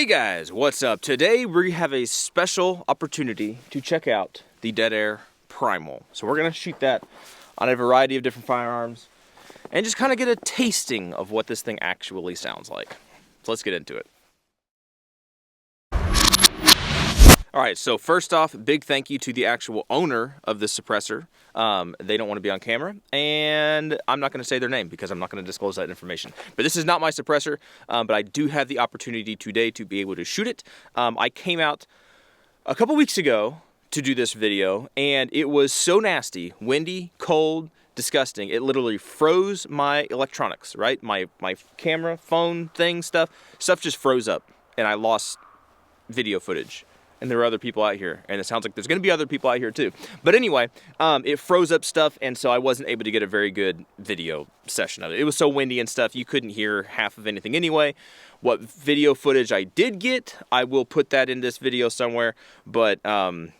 guys, what's up? Today we have a special opportunity to check out the Dead Air-Primal. So we're going to shoot that on a variety of different firearms and just kind of get a tasting of what this thing actually sounds like. So let's get into it. Alright, so first off, big thank you to the actual owner of this suppressor. They don't want to be on camera, and I'm not going to say their name because I'm not going to disclose that information. But this is not my suppressor, but I do have the opportunity today to be able to shoot it. I came out a couple weeks ago to do this video, and it was so nasty, windy, cold, disgusting. It literally froze my electronics, right? My camera, phone, thing, stuff just froze up, and I lost video footage. And there are other people out here, and it sounds like there's going to be other people out here too. But anyway, it froze up stuff, and so I wasn't able to get a very good video session of it. It was so windy and stuff, you couldn't hear half of anything anyway. What video footage I did get, I will put that in this video somewhere. But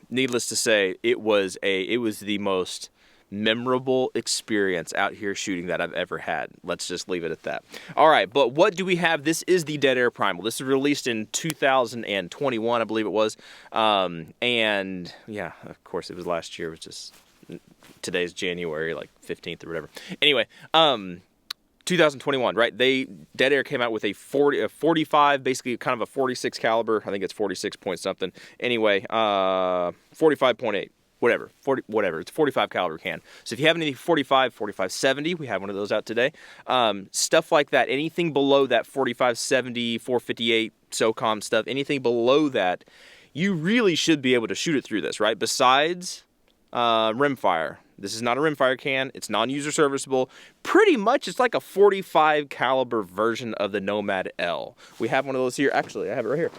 needless to say, it was the most memorable experience out here shooting that I've ever had. Let's just leave it at that. All right, but what do we have? This is the Dead Air-Primal. This is released in 2021, I believe it was. And yeah, of course it was last year. It was just, today's January, like 15th or whatever. Anyway, 2021, right? Dead Air came out with a 45, basically kind of a 46 caliber. I think it's 46 point something. Anyway, 45.8. Whatever, it's a 45 caliber can. So if you have any 45, 45-70, we have one of those out today. Stuff like that, anything below that 45-70, 458 SOCOM stuff, anything below that, you really should be able to shoot it through this, right? Besides rimfire. This is not a rimfire can. It's non-user serviceable. Pretty much, it's like a 45 caliber version of the Nomad L. We have one of those here. Actually, I have it right here.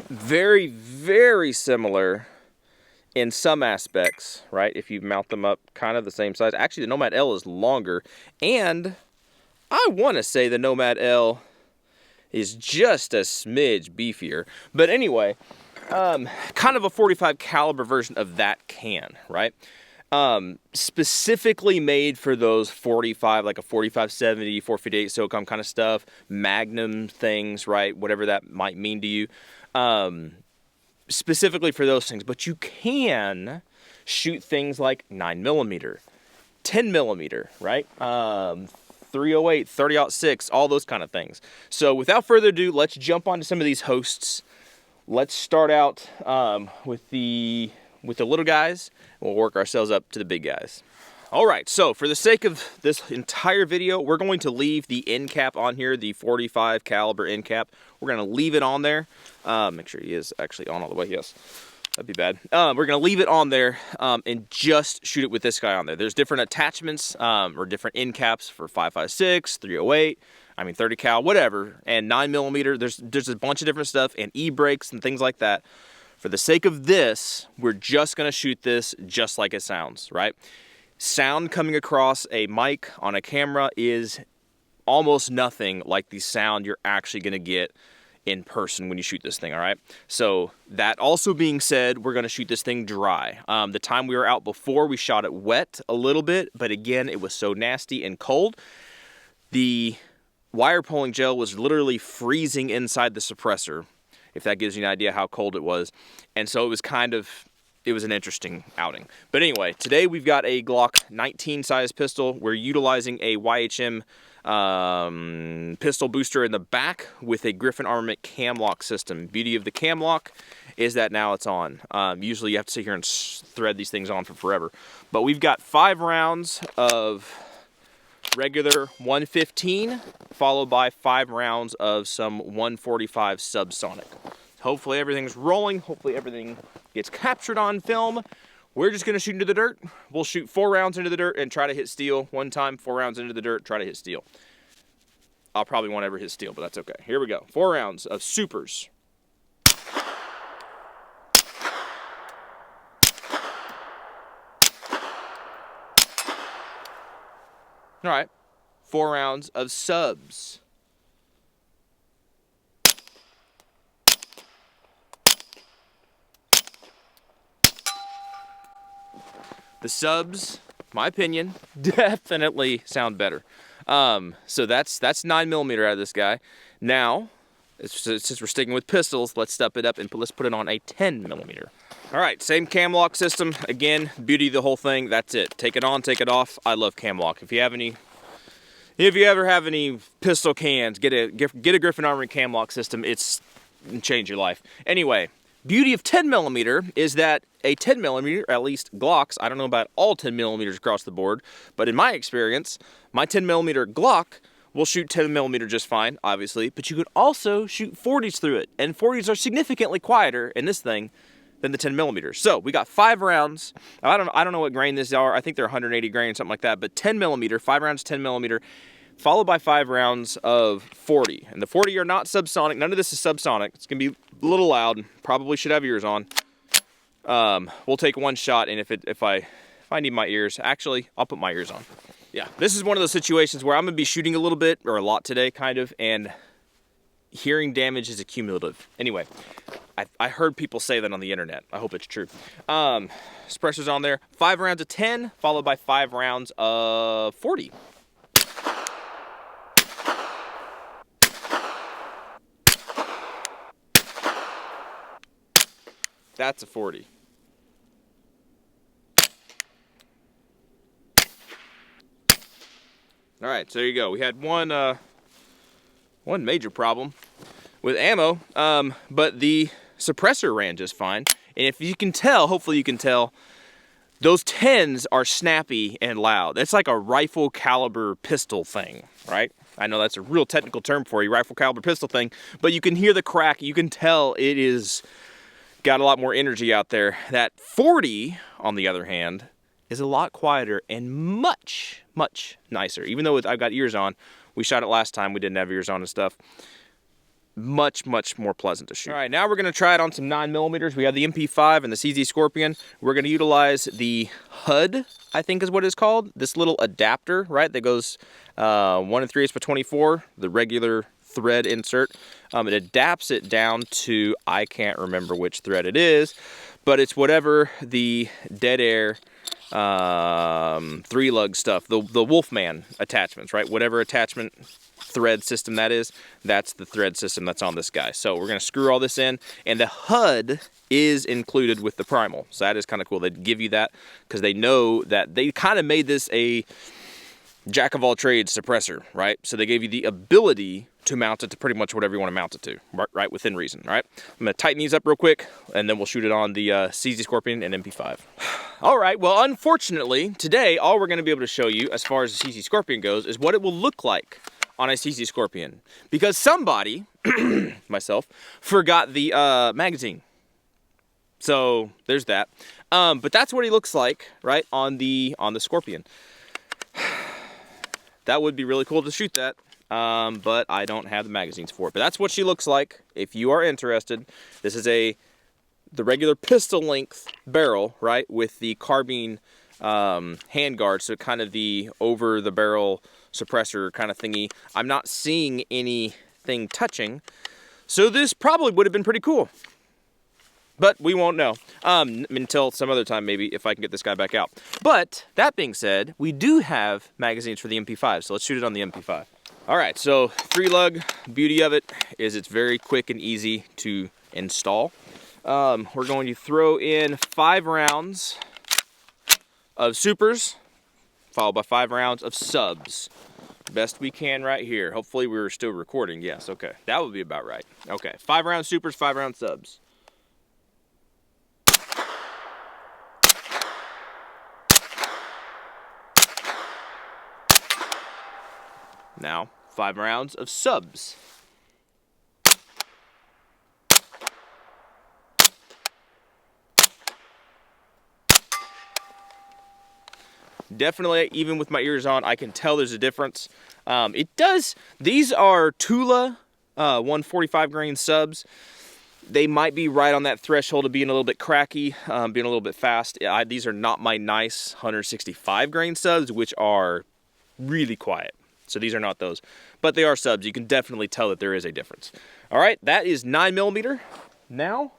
Very, very similar in some aspects, right? If you mount them up kind of the same size. Actually, the Nomad L is longer, and I want to say the Nomad L is just a smidge beefier. But anyway, kind of a 45 caliber version of that can, right? Specifically made for those 45, like a 45-70, 458 SOCOM kind of stuff, Magnum things, right? Whatever that might mean to you. Specifically for those things, but you can shoot things like 9mm, 10mm, right? 308, 30-06, all those kind of things. So without further ado, let's jump onto some of these hosts. Let's start out with the little guys, and we'll work ourselves up to the big guys. All right, so for the sake of this entire video, we're going to leave the end cap on here, the 45 caliber end cap. We're going to leave it on there. Make sure he is actually on all the way. Yes, that'd be bad. We're going to leave it on there and just shoot it with this guy on there. There's different attachments or different end caps for 5.56, 308, I mean 30 cal, whatever, and 9mm. There's a bunch of different stuff and e-brakes and things like that. For the sake of this, we're just going to shoot this just like it sounds, right? Sound coming across a mic on a camera is almost nothing like the sound you're actually going to get in person when you shoot this thing, all right? So that also being said, we're going to shoot this thing dry. The time we were out before, we shot it wet a little bit, but again, it was so nasty and cold. The wire pulling gel was literally freezing inside the suppressor, if that gives you an idea how cold it was. And so it was an interesting outing. But anyway, today we've got a Glock 19 size pistol. We're utilizing a YHM pistol booster in the back with a Griffin Armament Cam-Lok system. Beauty of the Cam-Lok is that now it's on. Usually you have to sit here and thread these things on for forever. But we've got 5 rounds of regular 115, followed by 5 rounds of some 145 subsonic. Hopefully everything's rolling. Hopefully everything gets captured on film. We're just going to shoot into the dirt. We'll shoot 4 rounds into the dirt and try to hit steel one time. 4 rounds into the dirt, try to hit steel. I'll probably won't ever hit steel, but that's okay. Here we go. 4 rounds of supers. All right. 4 rounds of subs. The subs, my opinion, definitely sound better. So that's 9mm out of this guy. Now, Since we're sticking with pistols, let's step it up and let's put it on a 10 millimeter. All right, same Cam-Lok system. Again, beauty of the whole thing, that's it. Take it on, take it off. I love Cam-Lok. If you ever have any pistol cans, get a Griffin Armory Cam-Lok system. It's change your life. Anyway, beauty of 10 millimeter is that a 10 millimeter, at least Glocks, I don't know about all 10 millimeters across the board, but in my experience, my 10 millimeter Glock will shoot 10 millimeter just fine, obviously, but you can also shoot 40s through it, and 40s are significantly quieter in this thing than the 10 millimeters. So we got 5 rounds. I don't know what grain these are. I think they're 180 grain, something like that, but 10 millimeter, 5 rounds, 10 millimeter, followed by 5 rounds of 40. And the 40 are not subsonic. None of this is subsonic. It's gonna be a little loud. Probably should have ears on. We'll take one shot, and if I need my ears, actually, I'll put my ears on. Yeah, this is one of those situations where I'm gonna be shooting a little bit, or a lot today, kind of, and hearing damage is accumulative. Anyway, I heard people say that on the internet. I hope it's true. Suppressor's on there. 5 rounds of 10, followed by 5 rounds of 40. That's a 40. All right, so there you go. We had one major problem with ammo, but the suppressor ran just fine. And if you can tell, hopefully you can tell, those 10s are snappy and loud. It's like a rifle caliber pistol thing, right? I know that's a real technical term for you, rifle caliber pistol thing, but you can hear the crack. You can tell it is got a lot more energy out there. That 40, on the other hand, is a lot quieter and much, much nicer. Even though I've got ears on, we shot it last time, we didn't have ears on and stuff. Much, much more pleasant to shoot. All right, now we're gonna try it on some 9 millimeters. We have the MP5 and the CZ Scorpion. We're gonna utilize the HUD, I think is what it's called. This little adapter, right, that goes 1 3/8 by 24, the regular thread insert. It adapts it down to, I can't remember which thread it is, but it's whatever the dead air 3-lug stuff, the Wolfman attachments, right? Whatever attachment thread system that is, that's the thread system that's on this guy. So we're gonna screw all this in, and the HUD is included with the Primal. So that is kind of cool. They give you that because they know that they kind of made this a jack of all trades suppressor, right? So they gave you the ability to mount it to pretty much whatever you want to mount it to, right, within reason, all right? I'm gonna tighten these up real quick, and then we'll shoot it on the CZ Scorpion and MP5. All right, well, unfortunately, today, all we're gonna be able to show you, as far as the CZ Scorpion goes, is what it will look like on a CZ Scorpion. Because somebody, myself, forgot the magazine. So, there's that. But that's what he looks like, right, on the Scorpion. That would be really cool to shoot that. But I don't have the magazines for it. But that's what she looks like. If you are interested, this is the regular pistol length barrel, right, with the carbine handguard, so kind of the over the barrel suppressor kind of thingy. I'm not seeing anything touching, so this probably would have been pretty cool. But we won't know until some other time, maybe, if I can get this guy back out. But that being said, we do have magazines for the MP5, so let's shoot it on the MP5. All right, so 3-lug, beauty of it is it's very quick and easy to install. We're going to throw in 5 rounds of supers, followed by 5 rounds of subs. Best we can right here. Hopefully we're still recording. Yes, okay. That would be about right. Okay, 5 round supers, 5 round subs. Now, 5 rounds of subs. Definitely, even with my ears on, I can tell there's a difference. These are Tula 145 grain subs. They might be right on that threshold of being a little bit cracky, being a little bit fast. These are not my nice 165 grain subs, which are really quiet. So these are not those, but they are subs. You can definitely tell that there is a difference. All right, that is 9mm. Now,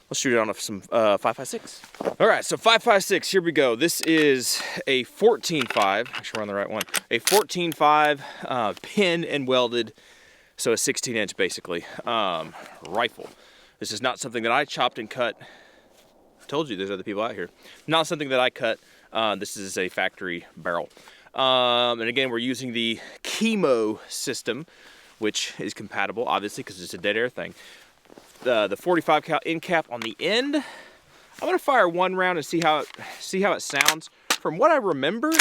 let's shoot it on some 5.56. All right, so 5.56, here we go. This is a 14.5, make sure we're on the right one. A 14.5 pin and welded So a 16-inch basically rifle. This is not something that I chopped and cut. I told you there's other people out here. Not something that I cut. This is a factory barrel. And again, we're using the chemo system, which is compatible, obviously, because it's a dead air thing. The 45 cal end cap on the end. I'm gonna fire one round and see how it sounds. From what I remember,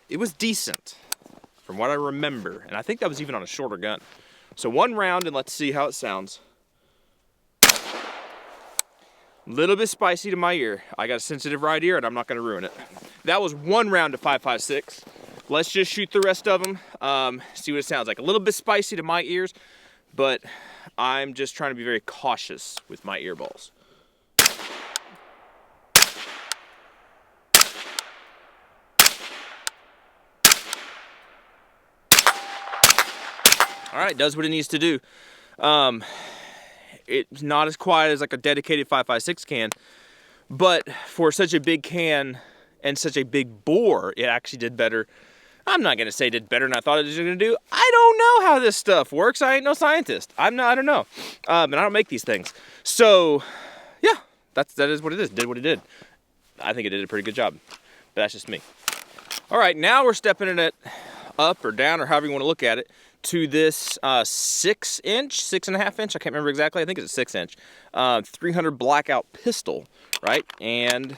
it was decent. From what I remember, and I think that was even on a shorter gun. So one round and let's see how it sounds. Little bit spicy to my ear. I got a sensitive right ear and I'm not gonna ruin it. That was one round of 5.56. Let's just shoot the rest of them, see what it sounds like. A little bit spicy to my ears, but I'm just trying to be very cautious with my earballs. All right, does what it needs to do. It's not as quiet as like a dedicated 5.56 can, but for such a big can and such a big bore, it actually did better. I'm not gonna say it did better than I thought it was gonna do. I don't know how this stuff works. I ain't no scientist. I don't know. And I don't make these things. So, yeah, that is what it is. Did what it did. I think it did a pretty good job, but that's just me. All right, now we're stepping it up or down or however you want to look at it to this 6-inch, 6.5 inch. I can't remember exactly. I think it's a 6-inch, 300 blackout pistol, right? And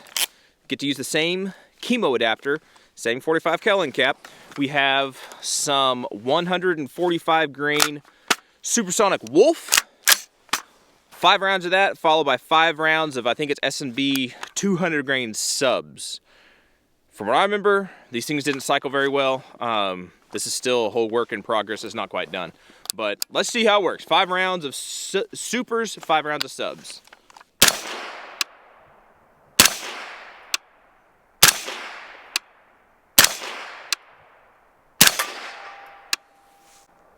get to use the same chemo adapter, same 45 cal end cap. We have some 145 grain supersonic Wolf. 5 rounds of that, followed by 5 rounds of, I think it's S&B 200 grain subs. From what I remember, these things didn't cycle very well. This is still a whole work in progress. It's not quite done. But let's see how it works. 5 rounds of supers, 5 rounds of subs.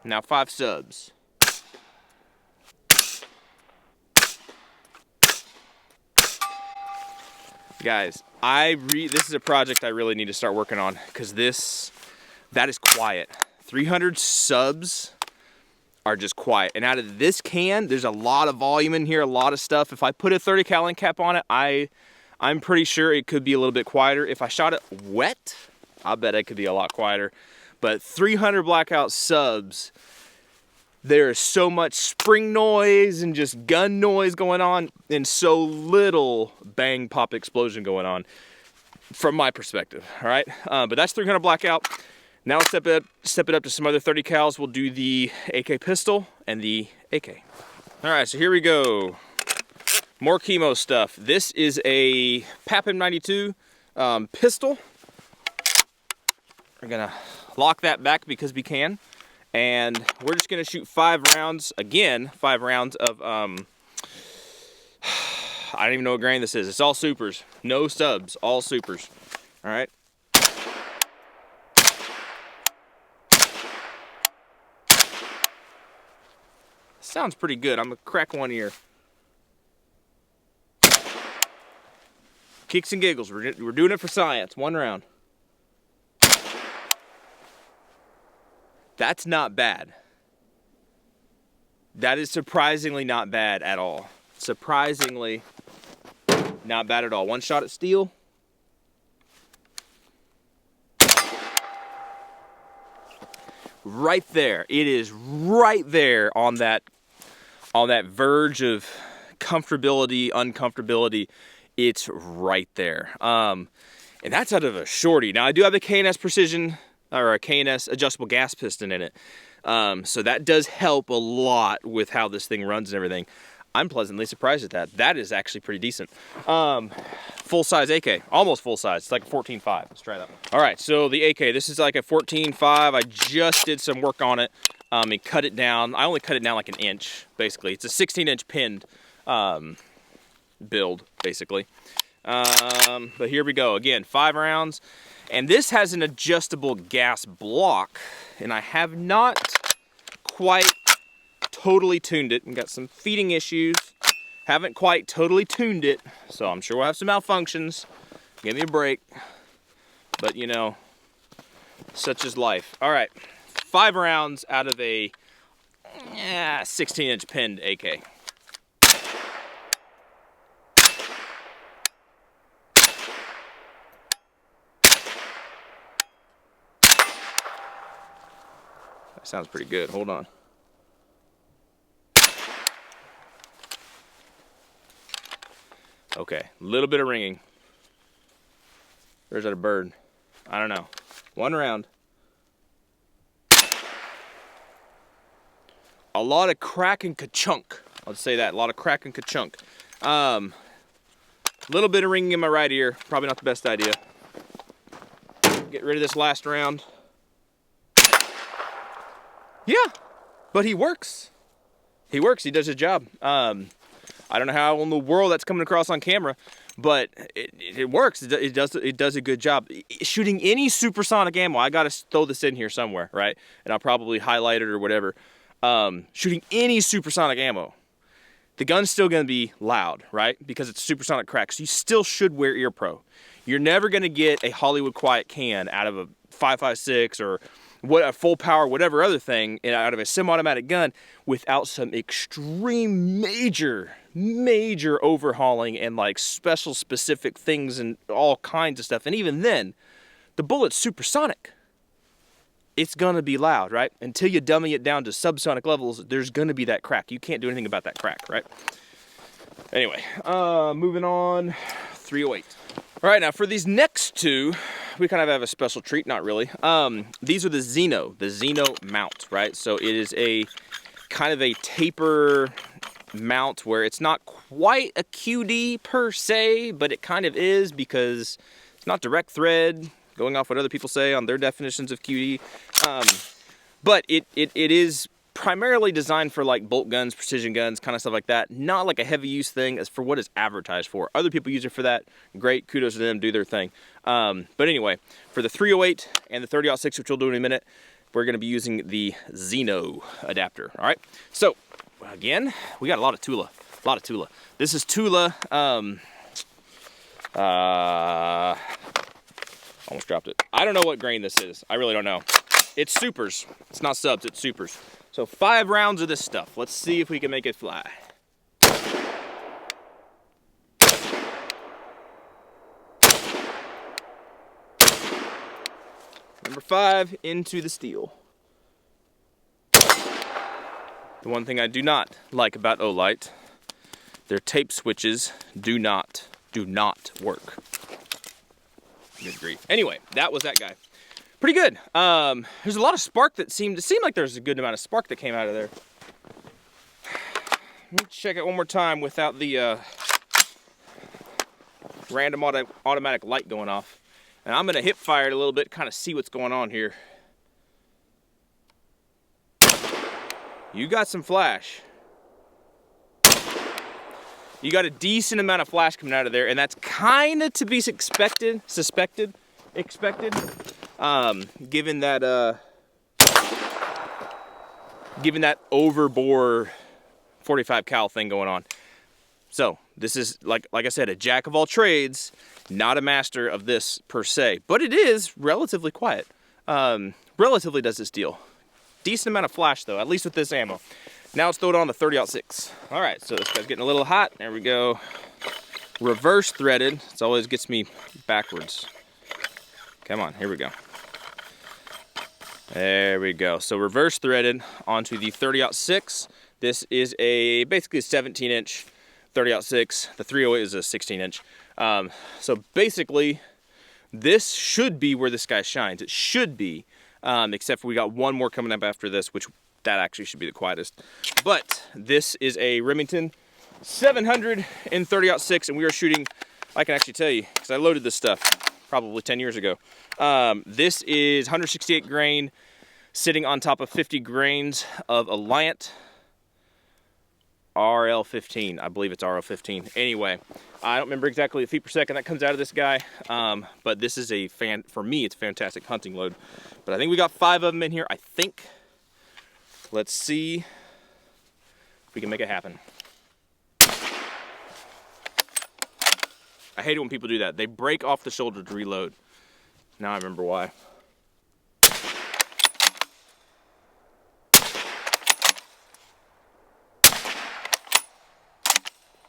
Now 5 subs. Guys, this is a project I really need to start working on because that is quiet. 300 subs are just quiet. And out of this can, there's a lot of volume in here, a lot of stuff. If I put a 30 cal end cap on it, I'm pretty sure it could be a little bit quieter. If I shot it wet, I bet it could be a lot quieter. But 300 blackout subs, there is so much spring noise and just gun noise going on and so little bang pop explosion going on from my perspective, all right? But that's 300 blackout. Now let's step it up to some other 30 cals. We'll do the AK pistol and the AK. All right, so here we go. More chemo stuff. This is a PAP M92 pistol. We're gonna lock that back because we can. And we're just gonna shoot 5 rounds, again, 5 rounds of, I don't even know what grain this is. It's all supers, no subs, all supers, all right? Sounds pretty good. I'm gonna crack one ear. Kicks and giggles, we're doing it for science, 1 round. That's not bad. That is surprisingly not bad at all. Surprisingly not bad at all. 1 shot at steel. Right there. It is right there on that verge of comfortability, uncomfortability. It's right there. And that's out of a shorty. Now I do have a K&S Precision, or a K&S adjustable gas piston in it. So that does help a lot with how this thing runs and everything. I'm pleasantly surprised at that. That is actually pretty decent. Full-size AK, almost full-size. It's like a 14.5. Let's try that one. All right, so the AK, this is like a 14.5. I just did some work on it and cut it down. I only cut it down like 1 inch, basically. It's a 16-inch pinned build, basically. But here we go. Again, 5 rounds. And this has an adjustable gas block, and I have not quite totally tuned it and got some feeding issues. Haven't quite totally tuned it, so I'm sure we'll have some malfunctions. Give me a break. But you know, such is life. All right, 5 rounds out of a Yeah, 16-inch pinned AK. That sounds pretty good. Hold on. Okay, a little bit of ringing. Or is that a bird? I don't know. One round. A lot of crack and ka-chunk. I'll say that. A lot of crack and ka-chunk. Little bit of ringing in my right ear. Probably not the best idea. Get rid of this last round. Yeah, but he works. He works. He does his job. I don't know how in the world that's coming across on camera, but it works. It does a good job. Shooting any supersonic ammo, I gotta throw this in here somewhere, right? And I'll probably highlight it or whatever. Shooting any supersonic ammo, the gun's still gonna be loud, right? Because it's supersonic crack, so you still should wear ear pro. You're never gonna get a Hollywood Quiet can out of a 5.56 or what a full power, whatever other thing, out of a semi-automatic gun without some extreme major overhauling and like special specific things and all kinds of stuff. And even then, the bullet's supersonic. It's gonna be loud, right? Until you dummy it down to subsonic levels, there's gonna be that crack. You can't do anything about that crack, right? Anyway, moving on, 308. All right, now for these next two, we kind of have a special treat, not really. These are the Xeno mount, right? So it is a kind of a taper mount where it's not quite a QD per se, but it kind of is because it's not direct thread, going off what other people say on their definitions of QD. But it is primarily designed for like bolt guns, precision guns, kind of stuff like that. Not like a heavy use thing, as for what it's advertised for. Other people use it for that. Great, kudos to them, do their thing. But anyway, for the 308 and the 30-06, which we'll do in a minute, we're gonna be using the Xeno adapter, all right? So, again, we got a lot of Tula, This is Tula, almost dropped it. I don't know what grain this is. I really don't know. It's supers. It's not subs, it's supers. So 5 rounds of this stuff. Let's see if we can make it fly. Number 5 into the steel. The one thing I do not like about Olight, their tape switches do not work. Good grief. Anyway, that was that guy. Pretty good. There's a lot of spark that seemed like there's a good amount of spark that came out of there. Let me check it one more time without the random automatic light going off. And I'm gonna hip fire it a little bit, kind of see what's going on here. You got some flash. You got a decent amount of flash coming out of there, and that's kind of to be expected, given that overbore 45 cal thing going on. So this is like I said, a jack of all trades, not a master of this per se, but it is relatively quiet. Relatively does its deal. Decent amount of flash though, at least with this ammo. Now let's throw it on the 30-06. All right, so this guy's getting a little hot. There we go. Reverse threaded. It always gets me backwards. Come on, here we go. There we go. So reverse threaded onto the 30-06. This is basically a 17-inch 30-06. The 308 is a 16-inch. So basically, this should be where this guy shines. It should be, except for we got one more coming up after this, which that actually should be the quietest. But this is a Remington 700 in 30-06, and we are shooting, I can actually tell you, because I loaded this stuff probably 10 years ago. This is 168 grain, sitting on top of 50 grains of Alliant RL15. I believe it's RL15. Anyway, I don't remember exactly the feet per second that comes out of this guy, but this is for me, it's a fantastic hunting load. But I think we got 5 of them in here, I think. Let's see if we can make it happen. I hate it when people do that. They break off the shoulder to reload. Now I remember why.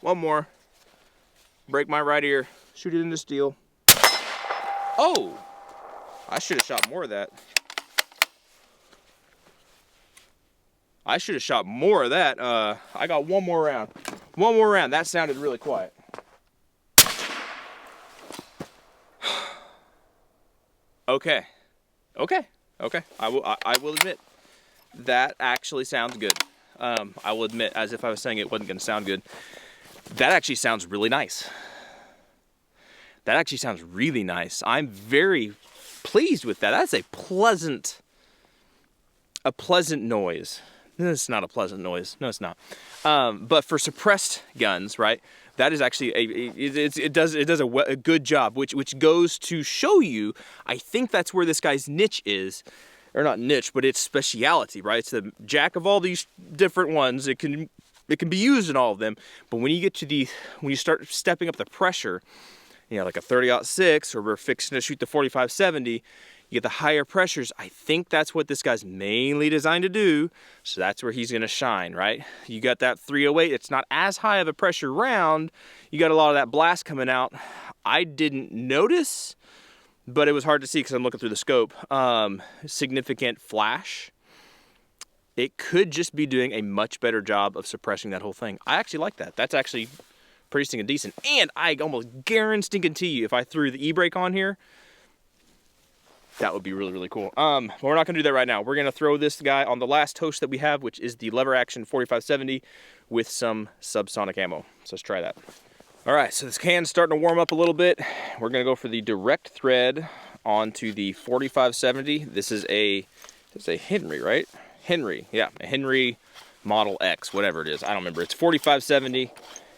One more. Break my right ear. Shoot it into steel. Oh! I should have shot more of that. I should have shot more of that. I got one more round. One more round. That sounded really quiet. Okay. Okay. Okay. I will admit that actually sounds good. I will admit, as if I was saying it wasn't going to sound good. That actually sounds really nice. That actually sounds really nice. I'm very pleased with that. That's a pleasant noise. It's not a pleasant noise. No, it's not. But for suppressed guns, right? That is actually it does a good job, which goes to show you. I think that's where this guy's niche is, or not niche, but it's speciality, right? It's the jack of all these different ones. It can be used in all of them. But when you get to when you start stepping up the pressure, you know, like a 30-06, or we're fixing to shoot the 45-70, you get the higher pressures. I think that's what this guy's mainly designed to do. So that's where he's gonna shine, right? You got that 308, it's not as high of a pressure round. You got a lot of that blast coming out. I didn't notice, but it was hard to see because I'm looking through the scope. Significant flash. It could just be doing a much better job of suppressing that whole thing. I actually like that. That's actually pretty stinking decent. And I almost guarantee you, if I threw the e-brake on here, that would be really, really cool. But we're not gonna do that right now. We're gonna throw this guy on the last host that we have, which is the lever action 45-70 with some subsonic ammo. So let's try that. All right, so this can's starting to warm up a little bit. We're gonna go for the direct thread onto the 45-70. This is a Henry, right? Henry, yeah, a Henry Model X, whatever it is. I don't remember. It's 45-70.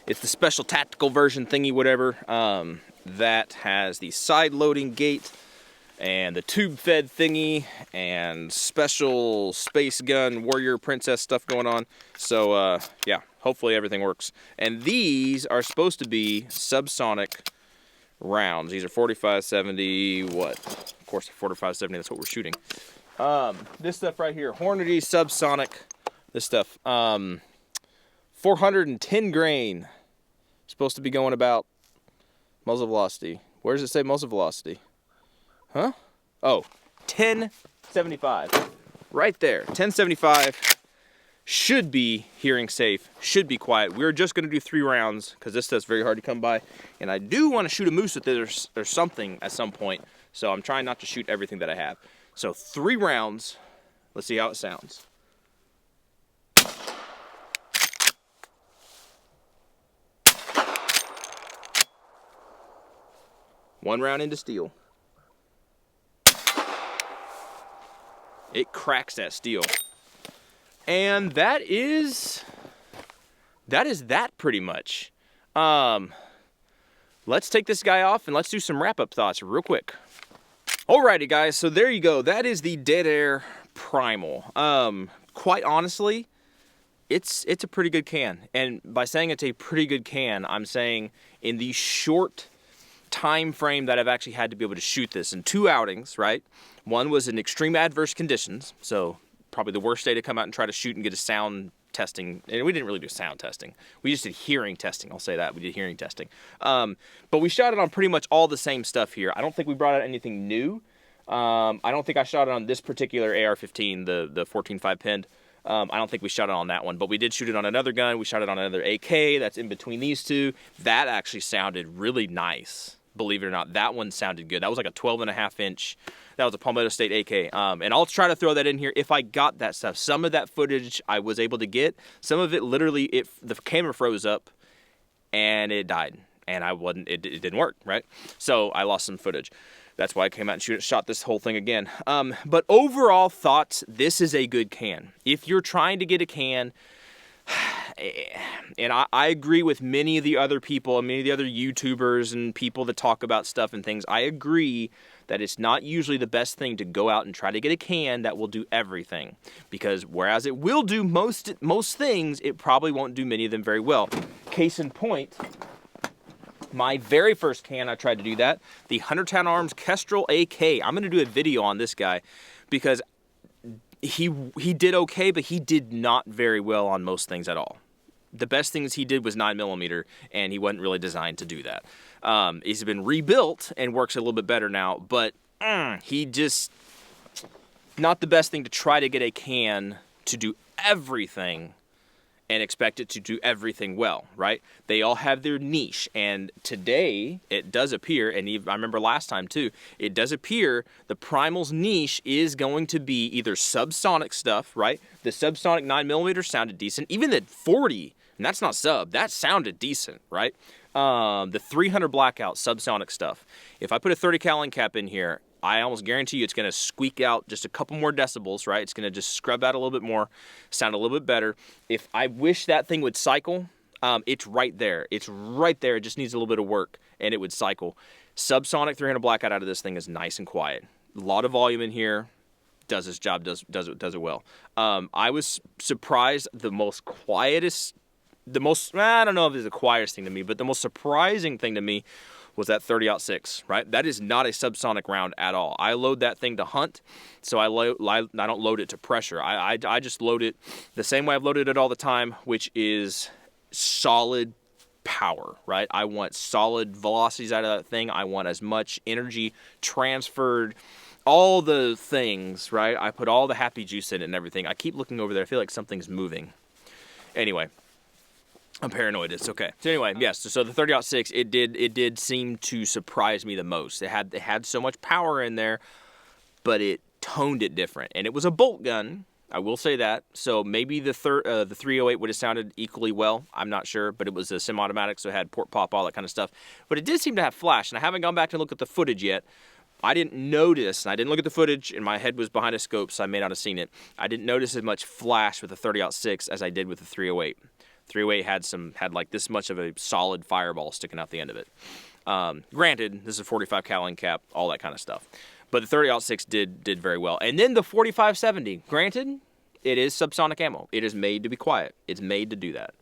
It's the special tactical version thingy, whatever. That has the side loading gate and the tube fed thingy and special space gun warrior princess stuff going on. So yeah, hopefully everything works. And these are supposed to be subsonic rounds. These are 45-70 what? Of course, 45-70, that's what we're shooting. This stuff right here, Hornady subsonic, this stuff, 410 grain, supposed to be going about muzzle velocity. Where does it say muzzle velocity? Huh? Oh, 1075. Right there. 1075. Should be hearing safe. Should be quiet. We're just going to do 3 rounds because this stuff's very hard to come by. And I do want to shoot a moose with it or something at some point. So I'm trying not to shoot everything that I have. So 3 rounds. Let's see how it sounds. One round into steel. It cracks that steel. And that is that pretty much. Let's take this guy off and let's do some wrap-up thoughts real quick. Alrighty guys, so there you go. That is the Dead Air Primal. Quite honestly, it's a pretty good can. And by saying it's a pretty good can, I'm saying in the short time frame that I've actually had to be able to shoot this in 2 outings, right? One was in extreme adverse conditions, so probably the worst day to come out and try to shoot and get a sound testing. And we didn't really do sound testing. We just did hearing testing. I'll say that. We did hearing testing. But we shot it on pretty much all the same stuff here. I don't think we brought out anything new. I don't think I shot it on this particular AR-15, the 14.5 pinned. I don't think we shot it on that one, but we did shoot it on another gun. We shot it on another AK that's in between these two. That actually sounded really nice. Believe it or not, that one sounded good. That was like a 12.5 inch. That was a Palmetto State AK. And I'll try to throw that in here if I got that stuff. Some of that footage I was able to get. Some of it literally, the camera froze up and it died. And it didn't work, right? So I lost some footage. That's why I came out and shot this whole thing again. But overall thoughts, this is a good can. If you're trying to get a can, and I agree with many of the other people and many of the other YouTubers and people that talk about stuff and things. I agree that it's not usually the best thing to go out and try to get a can that will do everything. Because whereas it will do most things, it probably won't do many of them very well. Case in point, my very first can I tried to do that, the Huntertown Arms Kestrel AK. I'm going to do a video on this guy because he did okay, but he did not very well on most things at all. the best things he did was 9mm, and he wasn't really designed to do that. He's been rebuilt and works a little bit better now, but he just, not the best thing to try to get a can to do everything and expect it to do everything well, right? They all have their niche, and today it does appear, and I remember last time too, it does appear the Primal's niche is going to be either subsonic stuff, right? The subsonic 9mm sounded decent. Even the 40, and that's not sub, that sounded decent, right? The 300 blackout subsonic stuff. If I put a 30 cal end cap in here, I almost guarantee you it's going to squeak out just a couple more decibels, right? It's going to just scrub out a little bit more, sound a little bit better. If I wish that thing would cycle, it's right there. It's right there. It just needs a little bit of work, and it would cycle. Subsonic 300 blackout out of this thing is nice and quiet. A lot of volume in here. Does its job, does it well. I was surprised I don't know if it's the quietest thing to me, but the most surprising thing to me was that 30-06, right? That is not a subsonic round at all. I load that thing to hunt, so I don't load it to pressure. I just load it the same way I've loaded it all the time, which is solid power, right? I want solid velocities out of that thing. I want as much energy transferred, all the things, right? I put all the happy juice in it and everything. I keep looking over there. I feel like something's moving. Anyway. I'm paranoid. It's okay. So anyway, yes. So the 30-06, it did seem to surprise me the most. It had so much power in there, but it toned it different, and it was a bolt gun. I will say that. So maybe the 308 would have sounded equally well. I'm not sure, but it was a semi-automatic, so it had port pop, all that kind of stuff. But it did seem to have flash, and I haven't gone back to look at the footage yet. I didn't notice, and I didn't look at the footage, and my head was behind a scope, so I may not have seen it. I didn't notice as much flash with the 30-06 as I did with the 308. 308 had like this much of a solid fireball sticking out the end of it. Granted, this is a 45 cal end cap, all that kind of stuff. But the 30-06 did very well. And then the 45-70, granted, it is subsonic ammo. It is made to be quiet. It's made to do that.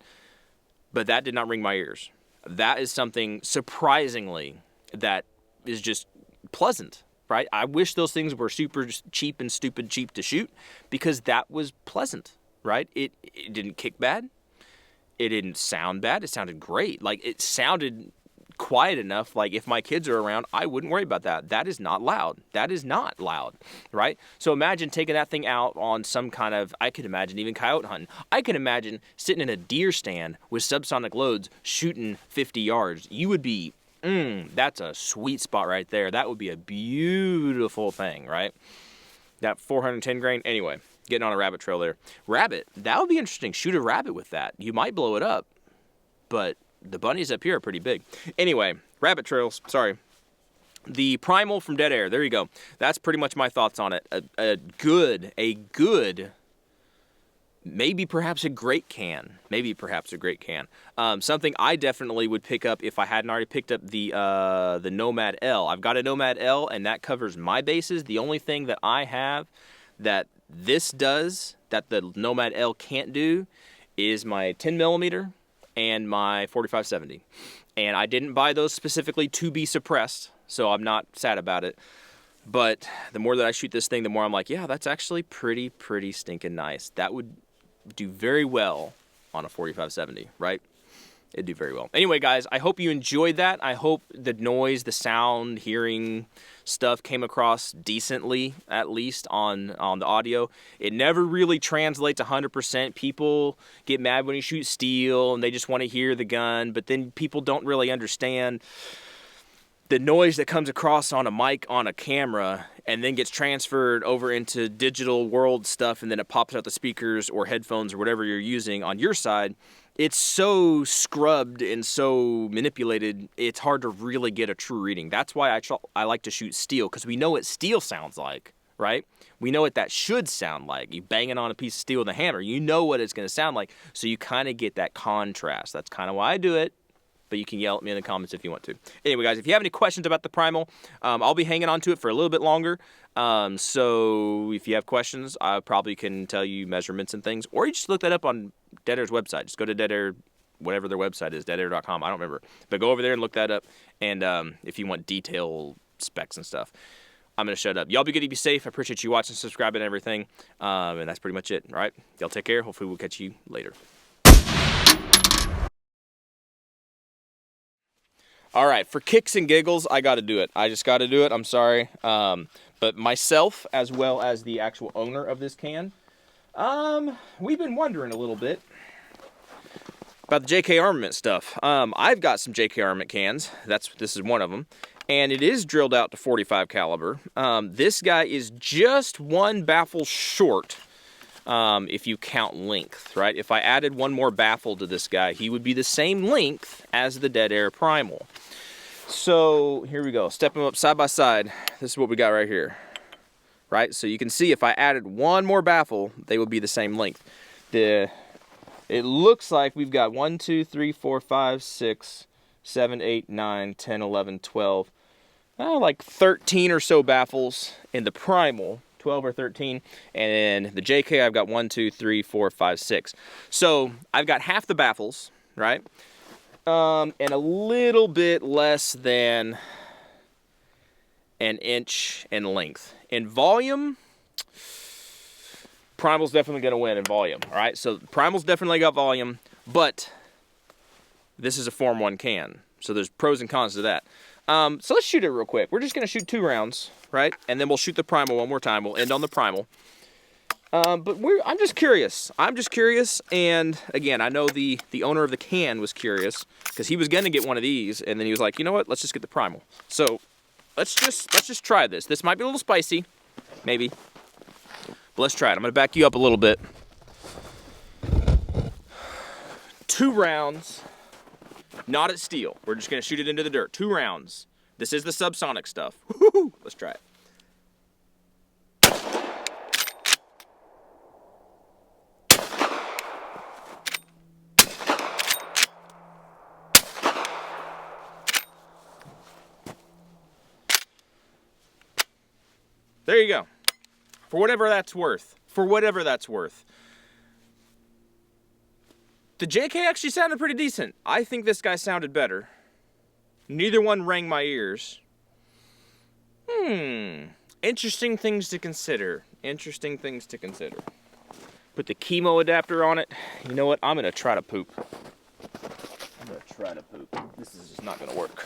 But that did not ring my ears. That is something, surprisingly, that is just pleasant, right? I wish those things were super cheap and stupid cheap to shoot, because that was pleasant, right? It didn't kick bad. It didn't sound bad. It sounded great. Like, it sounded quiet enough. Like, if my kids are around, I wouldn't worry about that. That is not loud. That is not loud, right? So imagine taking that thing out on some kind of, I could imagine even coyote hunting. I could imagine sitting in a deer stand with subsonic loads shooting 50 yards. You would be, that's a sweet spot right there. That would be a beautiful thing, right? That 410 grain. Anyway. Getting on a rabbit trail there. Rabbit, that would be interesting. Shoot a rabbit with that. You might blow it up, but the bunnies up here are pretty big. Anyway, rabbit trails, sorry. The Primal from Dead Air, there you go. That's pretty much my thoughts on it. A good, maybe perhaps a great can. Maybe perhaps a great can. Something I definitely would pick up if I hadn't already picked up the Nomad L. I've got a Nomad L, and that covers my bases. The only thing that I have that this does that the Nomad L can't do is my 10mm and my 45-70. And I didn't buy those specifically to be suppressed, so I'm not sad about it. But the more that I shoot this thing, the more I'm like, yeah, that's actually pretty stinking nice. That would do very well on a 45-70, right? It'd do very well. Anyway, guys, I hope you enjoyed that. I hope the noise, the sound, hearing stuff came across decently, at least on the audio. It never really translates 100%. People get mad when you shoot steel, and they just want to hear the gun, but then people don't really understand the noise that comes across on a mic on a camera and then gets transferred over into digital world stuff, and then it pops out the speakers or headphones or whatever you're using on your side. It's so scrubbed and so manipulated, it's hard to really get a true reading. That's why I like to shoot steel, because we know what steel sounds like, right? We know what that should sound like. You banging on a piece of steel with a hammer, you know what it's going to sound like, so you kind of get that contrast. That's kind of why I do it, but you can yell at me in the comments if you want to. Anyway, guys, if you have any questions about the Primal, I'll be hanging on to it for a little bit longer. So if you have questions, I probably can tell you measurements and things, or you just look that up on Dead Air's website. Just go to Dead Air, whatever their website is, deadair.com. I don't remember. But go over there and look that up. And if you want detailed specs and stuff, I'm going to shut up. Y'all be good, be safe. I appreciate you watching, subscribing, and everything. And that's pretty much it. All right? Y'all take care. Hopefully we'll catch you later. All right, for kicks and giggles, I got to do it. I just got to do it. I'm sorry. But myself, as well as the actual owner of this can, we've been wondering a little bit about the JK Armament stuff. I've got some JK Armament cans. This is one of them. And it is drilled out to 45 caliber. This guy is just one baffle short, if you count length, right? If I added one more baffle to this guy, he would be the same length as the Dead Air-Primal. So here we go, step them up side by side. This is what we got right here, right? So you can see if I added one more baffle, they would be the same length. It looks like we've got 1, 2, 3, 4, 5, 6, 7, 8, 9, 10, 11, 12, like 13 or so baffles in the Primal, 12 or 13, and in the JK I've got 1, 2, 3, 4, 5, 6. So I've got half the baffles, right? And a little bit less than an inch in length. In volume, Primal's definitely going to win in volume, all right? So Primal's definitely got volume, but this is a Form 1 can, so there's pros and cons to that. So let's shoot it real quick. We're just going to shoot 2 rounds, right? And then we'll shoot the Primal one more time. We'll end on the Primal. But I'm just curious. And again, I know the owner of the can was curious because he was going to get one of these, and then he was like, you know what? Let's just get the Primal. So let's just try this. This might be a little spicy, maybe. But let's try it. I'm going to back you up a little bit. 2 rounds, not at steel. We're just going to shoot it into the dirt. 2 rounds. This is the subsonic stuff. Woo-hoo! Let's try it. There you go. For whatever that's worth. For whatever that's worth. The JK actually sounded pretty decent. I think this guy sounded better. Neither one rang my ears. Interesting things to consider. Interesting things to consider. Put the chemo adapter on it. You know what? I'm going to try to poop. This is just not going to work.